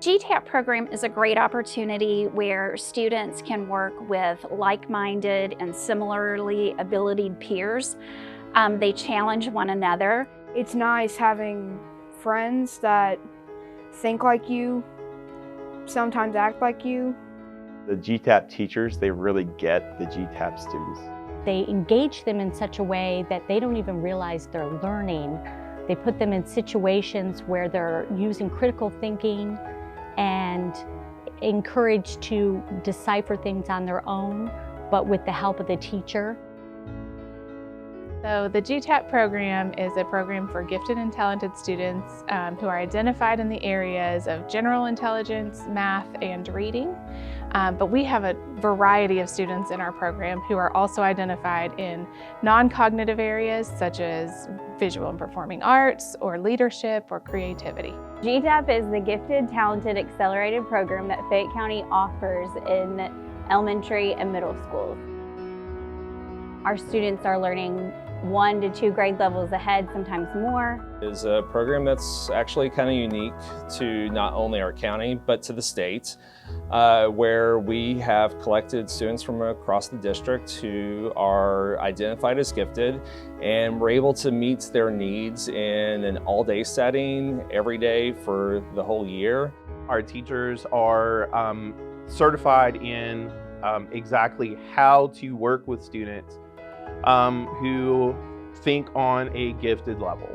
GTAP program is a great opportunity where students can work with like-minded and similarly abilitied peers. They challenge one another. It's nice having friends that think like you, sometimes act like you. The GTAP teachers, they really get the GTAP students. They engage them in such a way that they don't even realize they're learning. They put them in situations where they're using critical thinking and encouraged to decipher things on their own, but with the help of the teacher. So the GTAP program is a program for gifted and talented students who are identified in the areas of general intelligence, math, and reading. But we have a variety of students in our program who are also identified in non-cognitive areas such as visual and performing arts, or leadership, or creativity. GTAP is the Gifted, Talented, Accelerated program that Fayette County offers in elementary and middle schools. Our students are learning 1 to 2 grade levels ahead, sometimes more. It is a program that's actually kind of unique to not only our county, but to the state, where we have collected students from across the district who are identified as gifted, and we're able to meet their needs in an all-day setting every day for the whole year. Our teachers are certified in exactly how to work with students who think on a gifted level.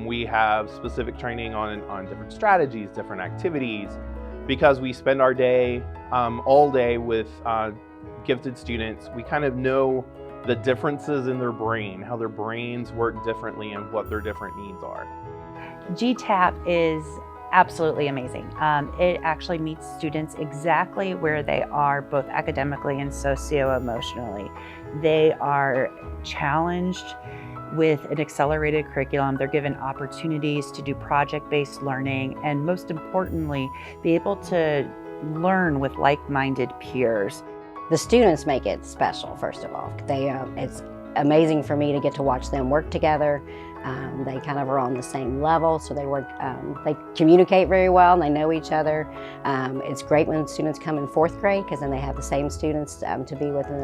We have specific training on different strategies, different activities, because we spend our day, all day with gifted students. We kind of know the differences in their brain, how their brains work differently and what their different needs are. GTAP is absolutely amazing. It actually meets students exactly where they are, both academically and socio-emotionally. They are challenged with an accelerated curriculum. They're given opportunities to do project-based learning, and most importantly, be able to learn with like-minded peers. The students make it special, first of all. It's amazing for me to get to watch them work together. They kind of are on the same level, so they communicate very well and they know each other. It's great when students come in 4th grade, because then they have the same students to be with in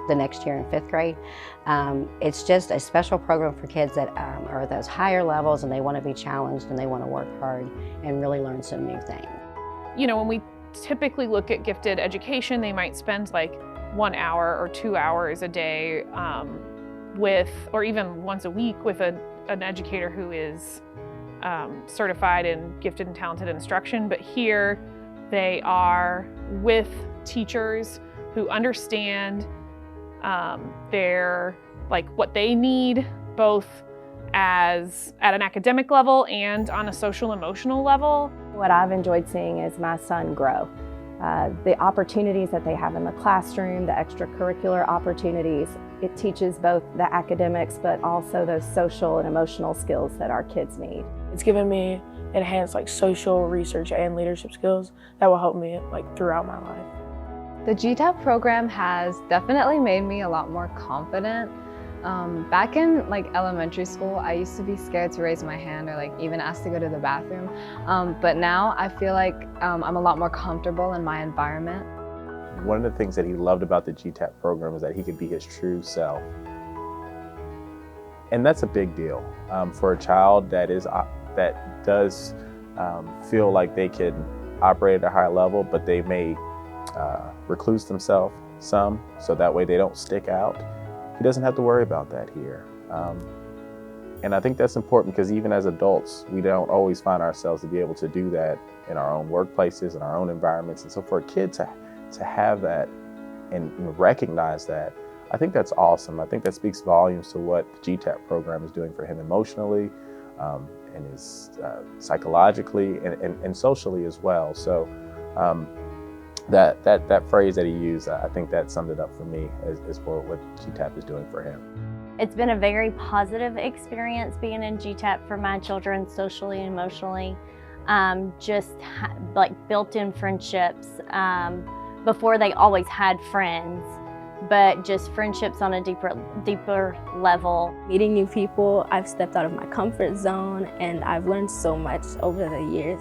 the next year in 5th grade. It's just a special program for kids that are at those higher levels, and they want to be challenged and they want to work hard and really learn some new things. You know, when we typically look at gifted education, they might spend like 1 hour or 2 hours a day with, or even once a week with an educator who is certified in gifted and talented instruction. But here they are with teachers who understand what they need, both at an academic level and on a social emotional level. What I've enjoyed seeing is my son grow. The opportunities that they have in the classroom, the extracurricular opportunities, it teaches both the academics but also those social and emotional skills that our kids need. It's given me enhanced social research and leadership skills that will help me throughout my life. The GTAP program has definitely made me a lot more confident. Back in elementary school, I used to be scared to raise my hand or even ask to go to the bathroom. But now I feel like I'm a lot more comfortable in my environment. One of the things that he loved about the GTAP program is that he could be his true self. And that's a big deal for a child that does feel like they can operate at a high level, but they may recluse themselves some, so that way they don't stick out. He doesn't have to worry about that here. And I think that's important, because even as adults, we don't always find ourselves to be able to do that in our own workplaces, in our own environments. And so for a kid to have that and recognize that, I think that's awesome. I think that speaks volumes to what the GTAP program is doing for him emotionally, and his psychologically and socially as well. So that phrase that he used, I think that summed it up for me as for what GTAP is doing for him. It's been a very positive experience being in GTAP for my children, socially and emotionally. Built-in friendships. Before they always had friends, but just friendships on a deeper level. Meeting new people, I've stepped out of my comfort zone, and I've learned so much over the years.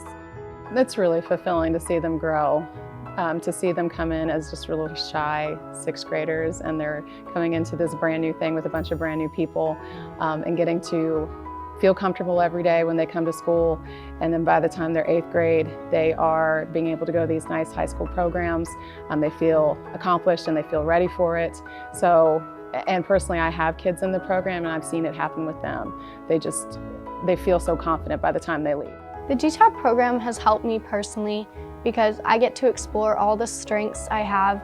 It's really fulfilling to see them grow, to see them come in as just really shy 6th graders, and they're coming into this brand new thing with a bunch of brand new people, and getting to feel comfortable every day when they come to school. And then by the time they're 8th grade, they are being able to go to these nice high school programs. They feel accomplished and they feel ready for it. So, and personally, I have kids in the program and I've seen it happen with them. They feel so confident by the time they leave. The GTAP program has helped me personally because I get to explore all the strengths I have,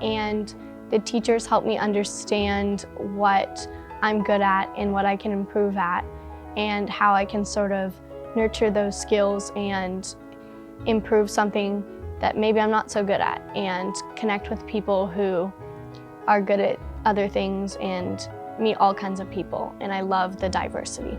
and the teachers help me understand what I'm good at and what I can improve at, and how I can sort of nurture those skills and improve something that maybe I'm not so good at, and connect with people who are good at other things and meet all kinds of people. And I love the diversity.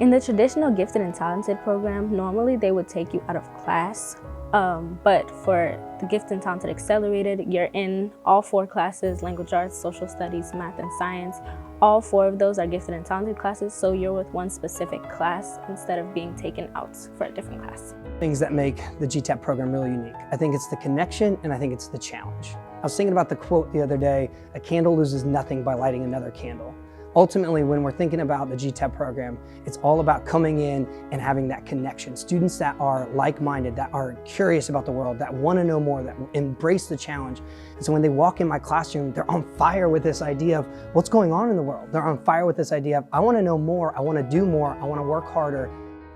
In the traditional gifted and talented program, normally they would take you out of class, but for the gifted and talented accelerated, you're in all 4 classes: language arts, social studies, math, and science. All 4 of those are gifted and talented classes, so you're with one specific class instead of being taken out for a different class. Things that make the GTAP program really unique. I think it's the connection, and I think it's the challenge. I was thinking about the quote the other day, "A candle loses nothing by lighting another candle." Ultimately, when we're thinking about the GTAP program, it's all about coming in and having that connection. Students that are like-minded, that are curious about the world, that want to know more, that embrace the challenge. And so when they walk in my classroom, they're on fire with this idea of what's going on in the world. They're on fire with this idea of, I want to know more, I want to do more, I want to work harder.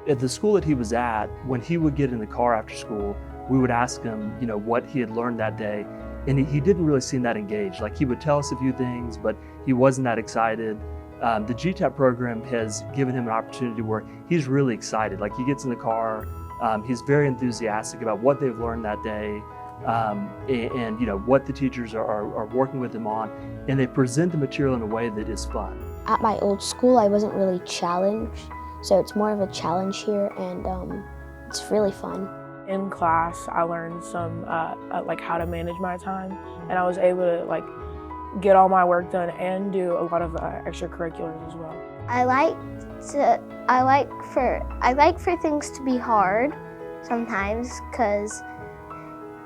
At the school that he was at, when he would get in the car after school, we would ask him, what he had learned that day. And he didn't really seem that engaged. Like, he would tell us a few things, but he wasn't that excited. The GTAP program has given him an opportunity where he's really excited. Like, he gets in the car, he's very enthusiastic about what they've learned that day, and what the teachers are working with him on, and they present the material in a way that is fun. At my old school, I wasn't really challenged, so it's more of a challenge here, and it's really fun. In class, I learned some like how to manage my time, and I was able to get all my work done and do a lot of extracurriculars as well. I like for things to be hard sometimes, because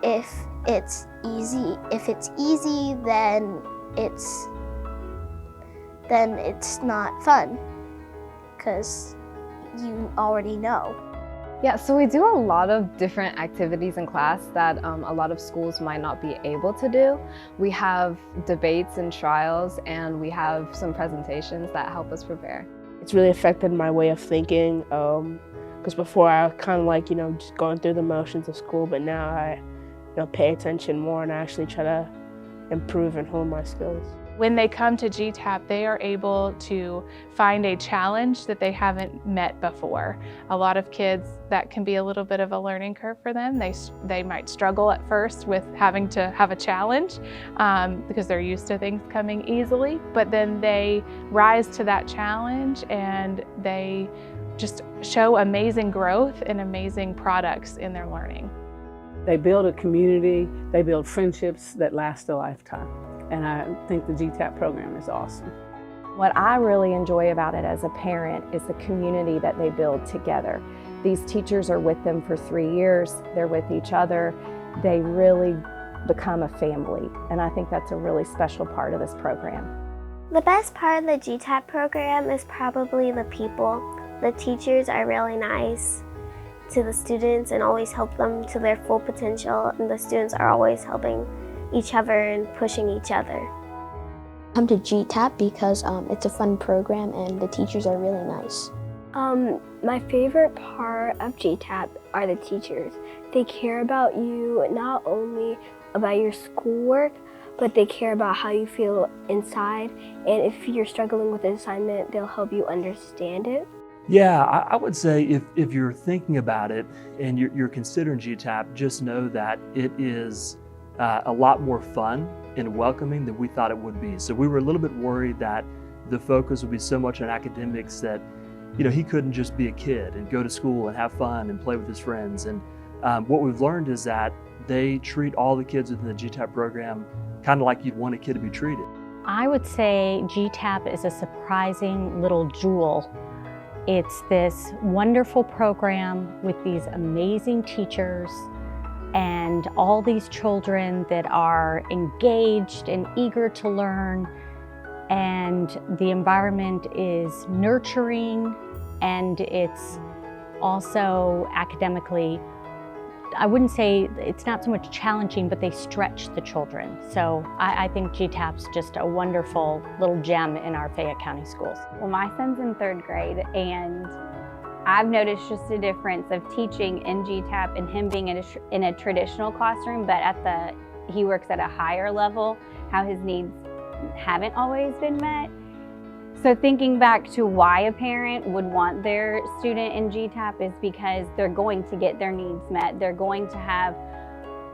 if it's easy, then it's not fun, because you already know. Yeah, so we do a lot of different activities in class that a lot of schools might not be able to do. We have debates and trials, and we have some presentations that help us prepare. It's really affected my way of thinking, because before I was kind of just going through the motions of school, but now I pay attention more and I actually try to improve and hone my skills. When they come to GTAP, they are able to find a challenge that they haven't met before. A lot of kids, that can be a little bit of a learning curve for them. They might struggle at first with having to have a challenge because they're used to things coming easily, but then they rise to that challenge and they just show amazing growth and amazing products in their learning. They build a community, they build friendships that last a lifetime. And I think the GTAP program is awesome. What I really enjoy about it as a parent is the community that they build together. These teachers are with them for 3 years, they're with each other, they really become a family. And I think that's a really special part of this program. The best part of the GTAP program is probably the people. The teachers are really nice to the students and always help them to their full potential, and the students are always helping each other and pushing each other. Come to GTAP because it's a fun program and the teachers are really nice. My favorite part of GTAP are the teachers. They care about you, not only about your schoolwork, but they care about how you feel inside, and if you're struggling with an assignment, they'll help you understand it. Yeah, I would say if you're thinking about it and you're considering GTAP, just know that it is a lot more fun and welcoming than we thought it would be. So we were a little bit worried that the focus would be so much on academics that he couldn't just be a kid and go to school and have fun and play with his friends. And what we've learned is that they treat all the kids within the GTAP program kind of like you'd want a kid to be treated. I would say GTAP is a surprising little jewel It's this wonderful program with these amazing teachers and all these children that are engaged and eager to learn, and the environment is nurturing, and it's also academically, I wouldn't say it's not so much challenging, but they stretch the children. So I think GTAP's just a wonderful little gem in our Fayette County schools. Well, my son's in 3rd grade, and I've noticed just a difference of teaching in GTAP and him being in a traditional classroom, but he works at a higher level, how his needs haven't always been met. So thinking back to why a parent would want their student in GTAP is because they're going to get their needs met. They're going to have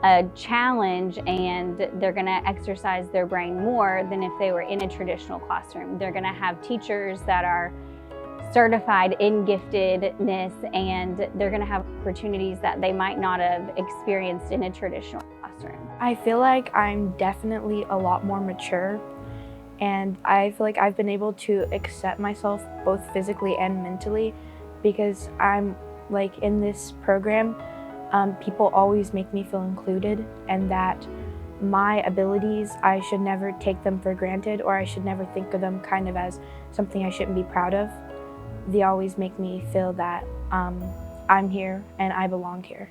a challenge, and they're going to exercise their brain more than if they were in a traditional classroom. They're going to have teachers that are certified in giftedness, and they're going to have opportunities that they might not have experienced in a traditional classroom. I feel like I'm definitely a lot more mature, and I feel like I've been able to accept myself both physically and mentally, because I'm like in this program, people always make me feel included, and that my abilities, I should never take them for granted, or I should never think of them kind of as something I shouldn't be proud of. They always make me feel that I'm here and I belong here.